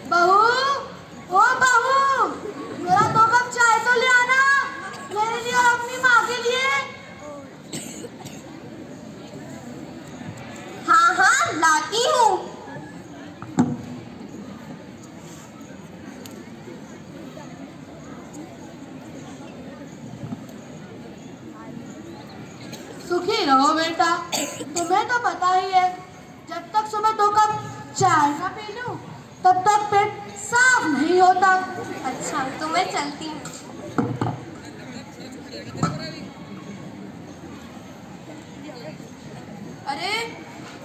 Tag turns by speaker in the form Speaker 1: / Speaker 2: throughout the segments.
Speaker 1: बहू, ओ बहू, जरा 2 कप चाय तो ले आना, मेरे लिए और अपनी माँ के लिए।
Speaker 2: हाँ हाँ लाती हूँ।
Speaker 1: सुखी रहो बेटा, तुम्हें तो पता ही है, जब तक सुबह 2 कप चाय ना पी लूं, तब तक पेट साफ नहीं होता।
Speaker 2: अच्छा तो मैं चलती हूँ।
Speaker 3: अरे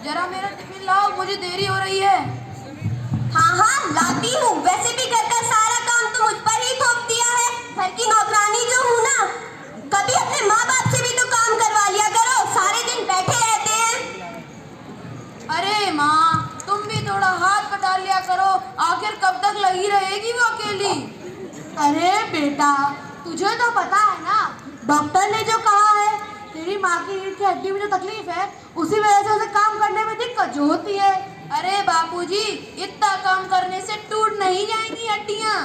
Speaker 3: जरा मेरा टिफिन लाओ, मुझे देरी हो रही है।
Speaker 2: हाँ हाँ लाती हूँ। वैसे भी घर का सारा काम तो मुझ पर ही थोप दिया है। घर की नौकरानी जो हूँ ना, कभी अपने माँ बाप से भी तो काम करवा लिया करो, सारे दिन बैठे रहते हैं।
Speaker 3: अरे माँ, तुम भी थोड़ा हाथ बटा लिया करो, आखिर कब तक लगी रहेगी वो अकेली।
Speaker 1: अरे बेटा, तुझे तो पता है ना, डॉक्टर ने जो कहा है, तेरी माँ की रीढ़ की हड्डी में जो तकलीफ है, उसी वजह से उसे काम करने में दिक्कत जो होती है।
Speaker 3: अरे बापूजी, इतना काम करने से टूट नहीं जाएंगी हड्डियाँ।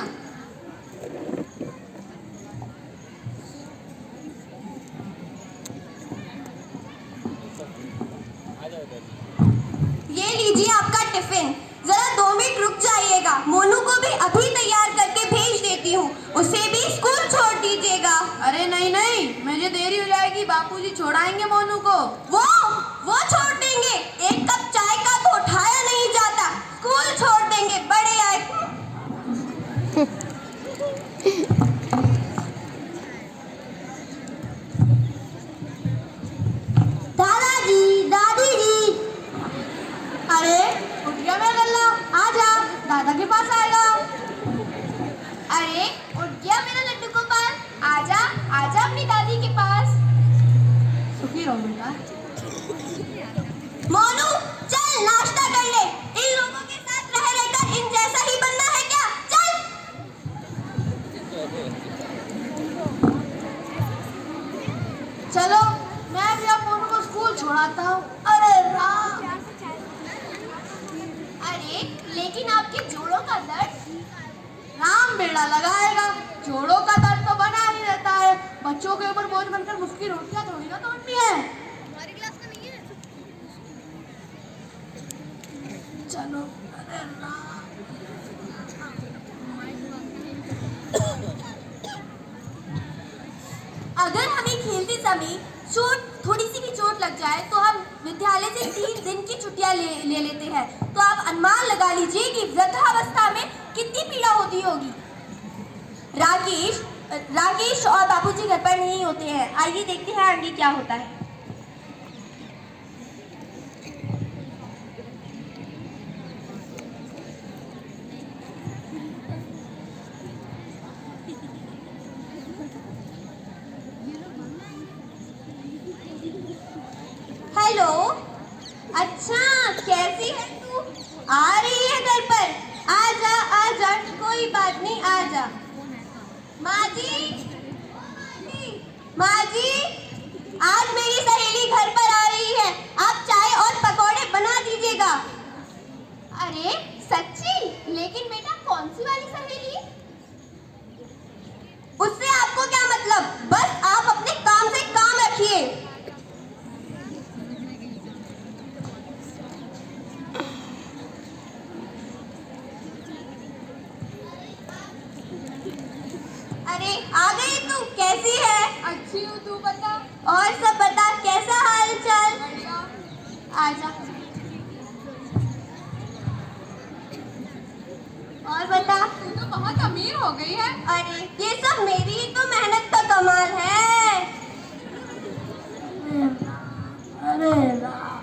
Speaker 2: ये लीजिए आपका टिफिन। जरा 2 मिनट रुक जाइएगा, मोनू को भी अभी तैयार करके भेज देती हूँ, उसे भी स्कूल छोड़ दीजिएगा।
Speaker 3: अरे नहीं नहीं, मुझे देरी हो जाएगी, बापूजी छोड़ाएंगे मोनू को।
Speaker 2: वो छोड़ देंगे, 1 कप चाय का तो उठाया नहीं जाता, स्कूल छोड़ देंगे, बड़े आए। दादाजी, दादी जी।
Speaker 1: अरे उठ गया मेरा गल्ला, आजा, दादा के पास आएगा।
Speaker 2: अरे उठ गया मेरा लड्डू गोपाल, आजा आजा अपनी दादी के पास।
Speaker 1: सुखी रहो बेटा।
Speaker 2: मोनू चल नाश्ता कर ले, इन लोगों के साथ रह रहकर इन जैसा ही बनना है क्या? चल।
Speaker 1: चलो, मैं भी अब मोनू को स्कूल छोड़ाता हूँ। अरे राम,
Speaker 2: अरे लेकिन आपके जोड़ों का दर्द?
Speaker 1: राम बेड़ा लगाएगा, जोड़ों का दर्द तो बना ही रहता है, बच्चों के ऊपर बोझ बनकर मुफ्त की रोटियां थोड़ी ना तोड़नी है।
Speaker 2: हमारी क्लास का नहीं है।
Speaker 1: चलो, अरे राम।
Speaker 2: अगर हमें खेलते समय थोड़ी सी भी चोट लग जाए तो हम विद्यालय से 3 दिन की छुट्टियां ले लेते हैं। तो आप अनुमान लगा लीजिए कि वृद्धावस्था में कितनी पीड़ा होती होगी। राकेश और बाबूजी घर पर नहीं होते हैं। आइए देखते हैं आगे क्या होता है। हेलो, अच्छा कैसी है तू? आ रही है घर पर? आजा आजा, कोई बात नहीं, आजा। माँ जी, माँ जी, आज मेरी सहेली घर पर आ रही है, आप चाय और पकौड़े बना दीजिएगा। अरे सच्ची? लेकिन बेटा कौन सी वाली सहेली? उससे आपको क्या मतलब? बस आप अपने काम से काम रखिए। अरे आ गई तू, कैसी है?
Speaker 3: अच्छी हूँ, तू बता।
Speaker 2: और सब बता, कैसा हाल चाल?
Speaker 3: बढ़िया।
Speaker 2: आजा। और बता।
Speaker 3: तू तो बहुत अमीर हो गई है।
Speaker 2: अरे ये सब मेरी ही तो मेहनत का कमाल है।
Speaker 1: अरे राम।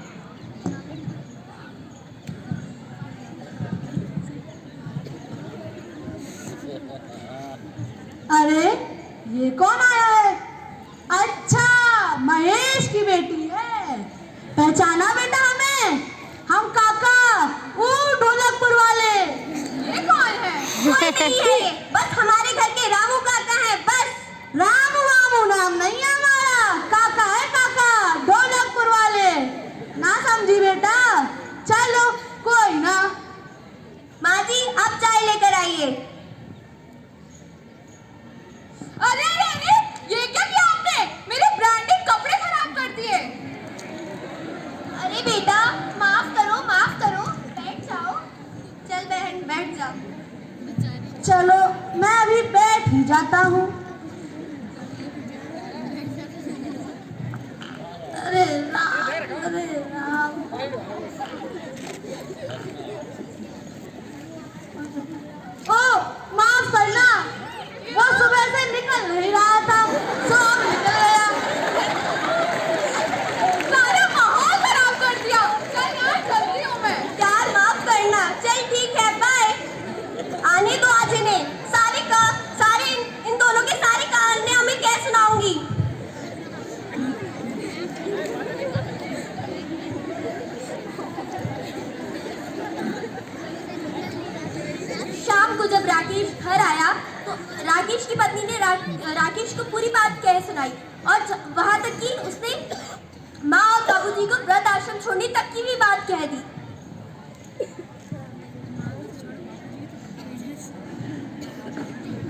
Speaker 1: अरे ये कौन आया है? अच्छा, महेश की बेटी है, पहचाना बेटा हमें? हम काका, वो ढोलकपुर वाले।
Speaker 3: ये कौन है?
Speaker 2: कोई नहीं है ये, बस हमारे घर के रामू काका है, बस।
Speaker 1: रामू वामू नाम नहीं है हमारा, काका है काका, ढोलकपुर वाले। ना समझी बेटा, चलो कोई ना।
Speaker 2: माँ चाहिए।
Speaker 3: अरे अरे अरे, ये क्या किया आपने? मेरे ब्रांडेड कपड़े खराब कर दिए।
Speaker 2: अरे बेटा, माफ करो माफ करो, बैठ जाओ। चल बहन बैठ जा।
Speaker 1: चलो मैं अभी बैठ ही जाता हूँ। अरे राम, अरे राम। ओ माफ करना, वो सुबह से निकल नहीं रहा था, सो अब निकल गया।
Speaker 3: सारा माहौल खराब कर दिया। चल यार, चलती हूँ मैं।
Speaker 2: यार माफ करना, चल ठीक है बाय। आने दो आज इन्हें, सारे इन दोनों के सारे कहानी हमें क्या सुनाऊंगी। शाम को जब राकेश घर आया तो राकेश की पत्नी ने राकेश को पूरी बात कह सुनाई और वहां तक कि उसने माँ और बाबूजी को वृद्ध आश्रम छोड़ने तक की भी बात कह दी।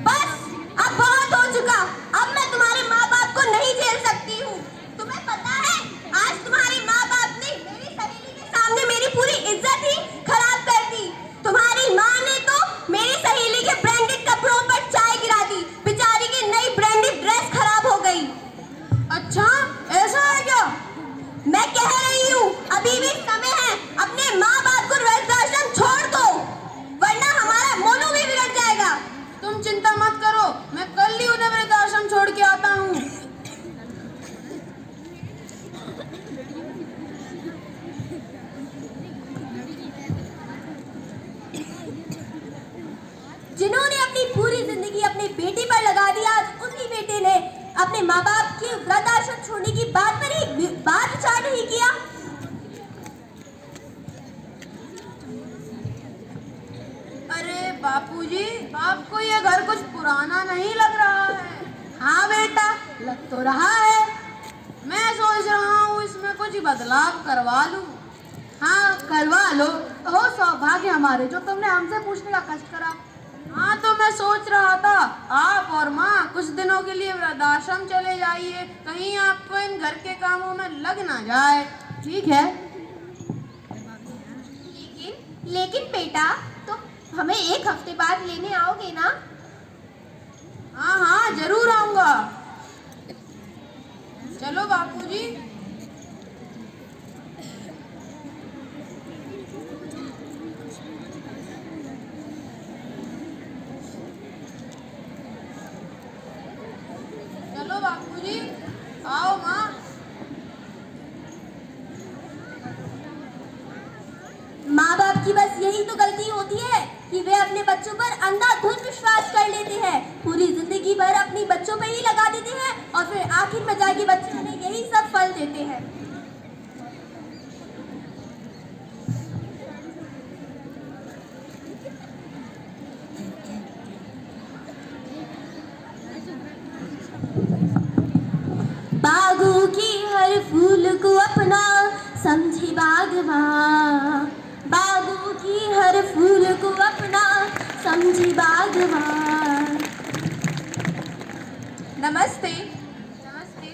Speaker 2: बस अब बहुत हो चुका, अब मैं तुम्हारे माँ बाप को नहीं झेल सकती हूँ। तुम्हें पता है आज तुम्हारे माँ बाप ने मेरी सहेली के सामने मेरी पूरी इज्जत ही खराब कर दी। तुम्हारी माँ ने तो मेरी सहेली के ब्रांडेड कपड़ों पर चाय गिरा दी, बेचारी की नई ब्रांडेड ड्रेस खराब हो गई।
Speaker 3: अच्छा, ऐसा है क्या?
Speaker 2: मैं कह रही हूँ अभी भी समय है, अपने माँ बाप को वृद्धाश्रम छोड़ दो वरना हमारा मोनू भी बिगड़ जाएगा।
Speaker 3: तुम चिंता मत करो, मैं कल ही उन्हें वृद्धाश्रम छोड़ के आता हूँ।
Speaker 2: जिन्होंने अपनी पूरी जिंदगी अपनी बेटी पर लगा दी, आज उसी बेटे ने अपने माँ बाप के वृद्धाश्रम छोड़ने की बात पर ही बात विचार नहीं किया।
Speaker 3: अरे बापूजी, आपको ये घर कुछ पुराना नहीं लग रहा है?
Speaker 1: हाँ बेटा, लग तो रहा है।
Speaker 3: मैं सोच रहा हूँ इसमें कुछ बदलाव करवा लूँ।
Speaker 1: हाँ करवा लो, हो सौभाग्य हमारे जो तुमने हमसे पूछने का कष्ट करा।
Speaker 3: हाँ तो मैं सोच रहा था आप और माँ कुछ दिनों के लिए वृद्धाश्रम चले जाइए, कहीं आपको इन घर के कामों में लग ना जाए।
Speaker 1: ठीक है।
Speaker 2: लेकिन बेटा तुम हमें एक हफ्ते बाद लेने आओगे ना?
Speaker 3: हाँ हाँ जरूर आऊंगा। चलो बापूजी। चलो बापूजी, आओ माँ।
Speaker 2: माँ बाप की बस यही तो गलती होती है कि वे अपने बच्चों पर अंधाधुंध विश्वास कर लेते हैं, पूरी जिंदगी भर अपनी बच्चों पर ही लगा देते हैं और फिर आखिर में जाके बच्चे उन्हें यही सब फल देते हैं। बागों की हर फूल को अपना समझे बागवान, बागों की हर फूल को अपना समझे बागवान।
Speaker 3: नमस्ते।
Speaker 2: नमस्ते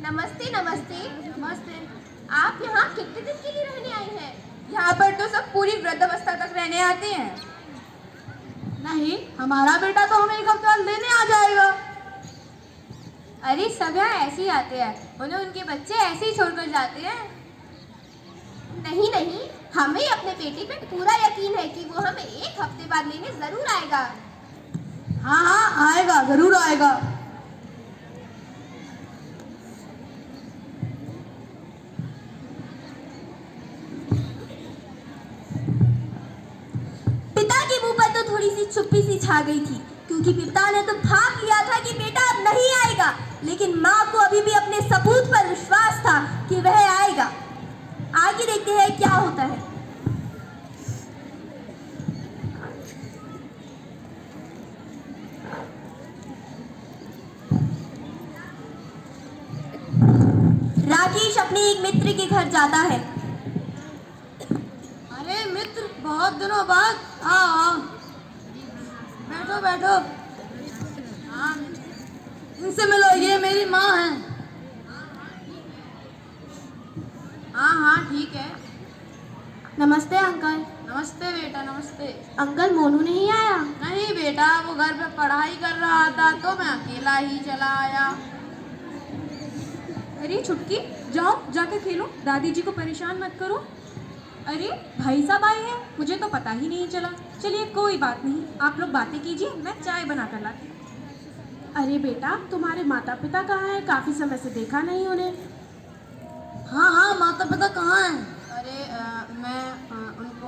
Speaker 2: नमस्ते नमस्ते नमस्ते। आप यहाँ कितने दिन के लिए रहने आए हैं?
Speaker 3: यहाँ पर तो सब पूरी वृद्धावस्था तक रहने आते हैं।
Speaker 1: नहीं, हमारा बेटा तो हमें एक हफ्ते बाद लेने आ जाएगा।
Speaker 2: अरे सब यहाँ ऐसे ही आते हैं, उन्हें उनके बच्चे ऐसे ही छोड़कर जाते हैं। नहीं नहीं, हमें अपने बेटे पे पूरा यकीन है कि वो हमें एक हफ्ते बाद लेने जरूर आएगा।
Speaker 1: हाँ हाँ आएगा, जरूर आएगा।
Speaker 2: पिता के मुंह पर तो थोड़ी सी चुप्पी सी छा गई थी, क्योंकि पिता ने तो भाप लिया था कि बेटा अब नहीं आएगा, लेकिन माँ को अभी भी अपने सपूत पर विश्वास था कि वह आएगा। आगे देखते हैं क्या होता है। राकेश अपने एक मित्र के घर जाता है।
Speaker 3: अरे मित्र, बहुत दिनों बाद।
Speaker 1: हाँ
Speaker 3: बैठो बैठो। हाँ, इनसे मिलो, ये मेरी माँ है। हाँ हाँ ठीक है।
Speaker 1: नमस्ते अंकल।
Speaker 3: नमस्ते बेटा, नमस्ते।
Speaker 1: अंकल मोनू नहीं आया?
Speaker 3: नहीं बेटा, वो घर पे पढ़ाई कर रहा था तो मैं अकेला ही चला आया।
Speaker 1: अरे छुटकी, जाओ जाके खेलो, दादी जी को परेशान मत करो। अरे भाई साहब आए हैं, मुझे तो पता ही नहीं चला। चलिए कोई बात नहीं, आप लोग बातें कीजिए, मैं चाय बना कर लाती हूँ। अरे बेटा, तुम्हारे माता पिता कहाँ हैं? काफी समय से देखा नहीं उन्हें।
Speaker 3: हाँ हाँ, माता पिता कहाँ हैं? अरे उनको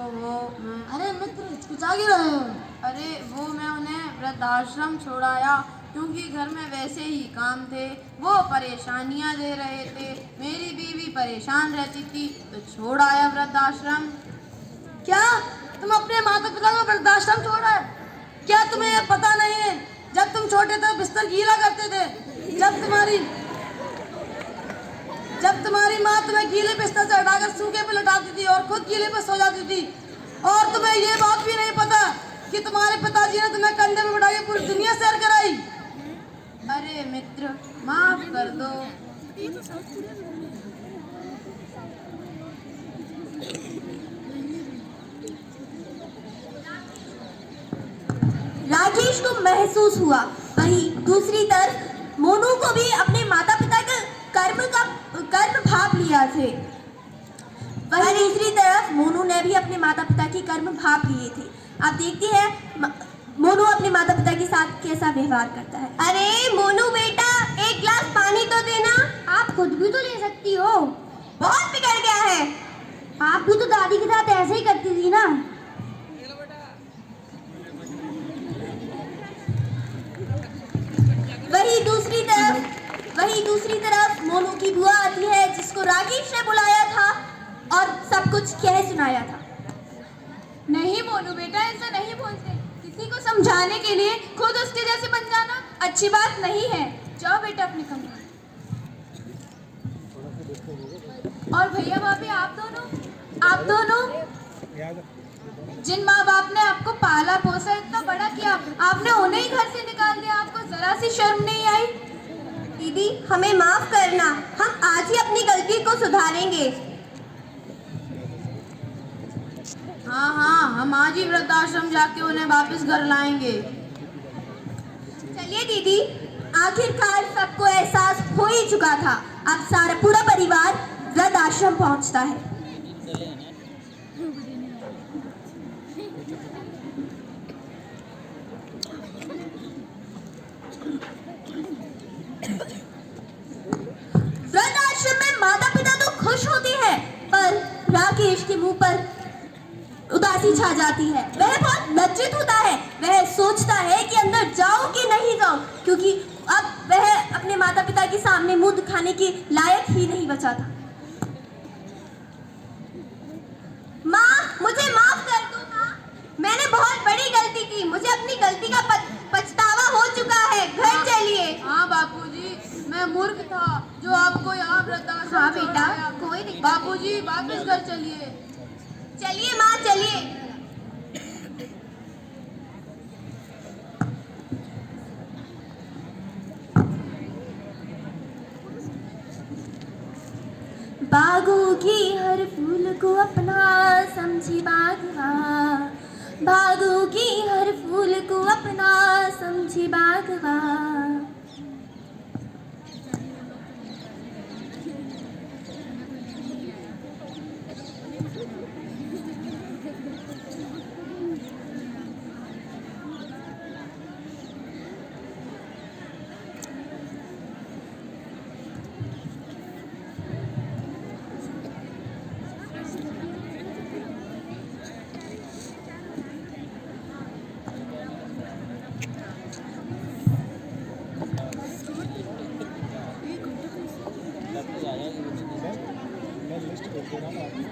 Speaker 3: अरे मित्र, हिचकिचा क्यों रहे हो? अरे वो मैं उन्हें वृद्धाश्रम छोड़ाया क्योंकि घर में वैसे ही काम थे, वो परेशानियां दे रहे थे, मेरी बीवी परेशान रहती थी तो छोड़ आया वृद्धाश्रम। क्या तुम अपने माता पिता को वृद्धाश्रम छोड़ा है? क्या तुम्हें यह पता नहीं है, जब तुम छोटे थे बिस्तर गीला करते थे, जब तुम्हारी माँ तुम्हें गीले बिस्तर से हटाकर सूखे पे लटाती थी और खुद गीले पे सो जाती थी, और तुम्हें ये बात भी नहीं पता कि तुम्हारे पिताजी ने तुम्हें कंधे में बिठा के पूरी दुनिया सैर कराई। अरे मित्र, माफ कर दो।
Speaker 2: राजेश को महसूस हुआ, वहीं दूसरी तरफ मोनू को भी अपने माता पिता के कर्म भाप लिया थे। वहीं दूसरी तरफ मोनू ने भी अपने माता पिता की कर्म भाप लिए थे। आप देखते हैं मोनू अपने माता पिता के साथ कैसा व्यवहार करता है। अरे मोनू बेटा, एक गिलास पानी तो देना। आप खुद भी तो ले सकती हो, बहुत बिगड़ गया है। आप भी तो दादी के साथ ऐसे ही करती थी ना। वहीं दूसरी तरफ मोनू की बुआ आती है, जिसको राकेश ने बुलाया था और सब कुछ कह सुनाया था।
Speaker 1: नहीं मोनू बेटा, ऐसा नहीं बोलते। किसी को समझाने के लिए खुद उसके जैसे बन जाना अच्छी बात नहीं है। जाओ बेटा अपने कमरे में। और भैया भाभी, आप दोनों जिन माँ बाप ने आपको पाला पोसा, इतना बड़ा किया, आपने उन्हें ही घर से निकाल दिया। आपको जरा सी शर्म नहीं आई?
Speaker 2: दीदी, हमें माफ करना, हम आज ही अपनी गलती को सुधारेंगे।
Speaker 3: हाँ हाँ, हम आज ही वृद्धाश्रम जाके उन्हें वापस घर लाएंगे।
Speaker 2: चलिए दीदी, आखिरकार सबको एहसास हो ही चुका था। अब सारा पूरा परिवार वृद्धाश्रम पहुंचता है। वृद्धाश्रम में माता पिता तो खुश होते हैं, पर राकेश के मुंह पर उदासी छा जाती है। वह बहुत लज्जित होता है। वह सोचता है कि अंदर जाऊं कि नहीं जाऊं, क्योंकि अब वह अपने माता पिता के सामने मुंह दिखाने के लायक ही नहीं बचा था। माँ, मुझे माफ कर दो माँ, मैंने बहुत बड़ी गलती की, मुझे अपनी गलती का पछतावा हो चुका है। घर चलिए।
Speaker 3: हाँ बापूजी, मैं मूर्ख था जो आपको यहाँ वृद्धाश्रम।
Speaker 2: हाँ बेटा, कोई दिक्कत।
Speaker 3: बापूजी वापस घर चलिए।
Speaker 2: चलिए माँ, चलिए। बागों की हर फूल को अपना समझी बागवा, बागों की हर फूल को अपना समझी बागवा।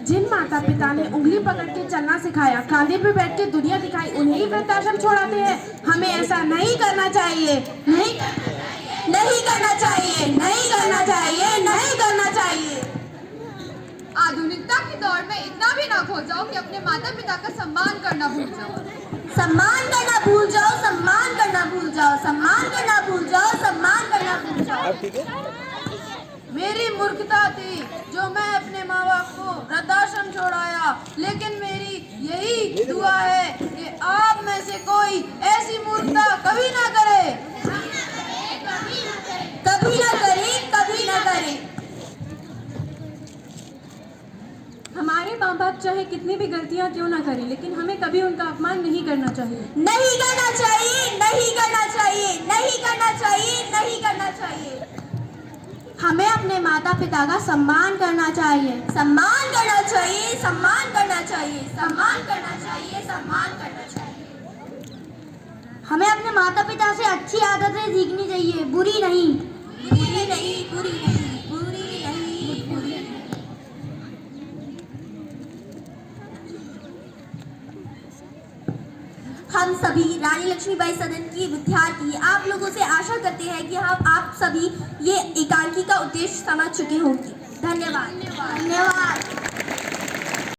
Speaker 1: जिन माता पिता ने उंगली पकड़ के चलना सिखाया, कांधे पे बैठ के दुनिया दिखाई, उन्हें ही वृद्धाश्रम छोड़ाते हैं। हमें ऐसा नहीं करना चाहिए, नहीं करना चाहिए, नहीं करना चाहिए, नहीं करना चाहिए।
Speaker 3: आधुनिकता की दौड़ में इतना भी ना खो जाओ कि अपने माता पिता का सम्मान करना भूल जाओ।
Speaker 2: सम्मान करना भूल जाओ, सम्मान
Speaker 3: मेरी मूर्खता थी जो मैं अपने माँ बाप को वृद्धाश्रम छोड़ाया, लेकिन मेरी यही दुआ है कि आप में से कोई ऐसी मूर्खता कभी ना करे।
Speaker 2: कभी ना करे, कभी ना करे।
Speaker 1: हमारे माँ बाप चाहे कितनी भी गलतियाँ क्यों ना करें, लेकिन हमें कभी उनका अपमान नहीं करना चाहिए।
Speaker 2: नहीं करना चाहिए, नहीं करना चाहिए, नहीं करना चाहिए, नहीं करना चाहिए।
Speaker 1: हमें अपने माता पिता का सम्मान करना चाहिए।
Speaker 2: सम्मान करना चाहिए, सम्मान करना चाहिए, सम्मान करना चाहिए, सम्मान करना चाहिए।
Speaker 1: हमें अपने माता पिता से अच्छी आदतें सीखनी चाहिए, बुरी नहीं।
Speaker 2: बुरी नहीं, बुरी नहीं, बुरी नहीं, बुरी नहीं। हम सभी रानी लक्ष्मीबाई सदन की विद्यार्थी आप लोगों से आशा करते हैं कि हम आप सभी ये एकांकी का उद्देश्य समझ चुके होंगे। धन्यवाद।
Speaker 1: धन्यवाद।